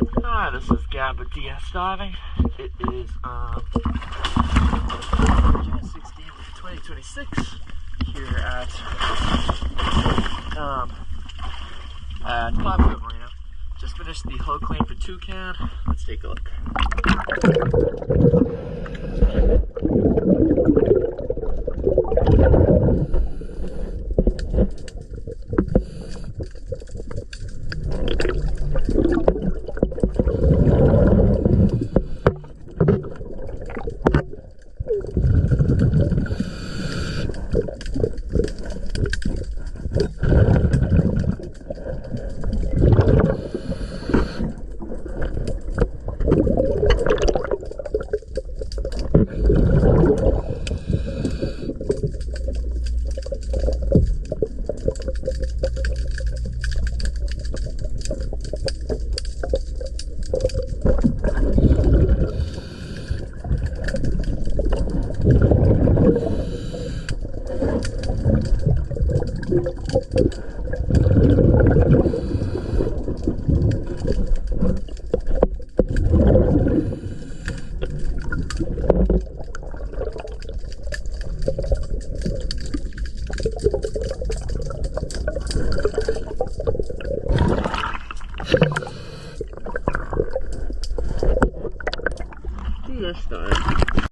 Hi, this is Gab with DS Diving. It is June 16th, 2026 here at Pier Marina. Just finished the hull clean for Toucan. Let's take a look.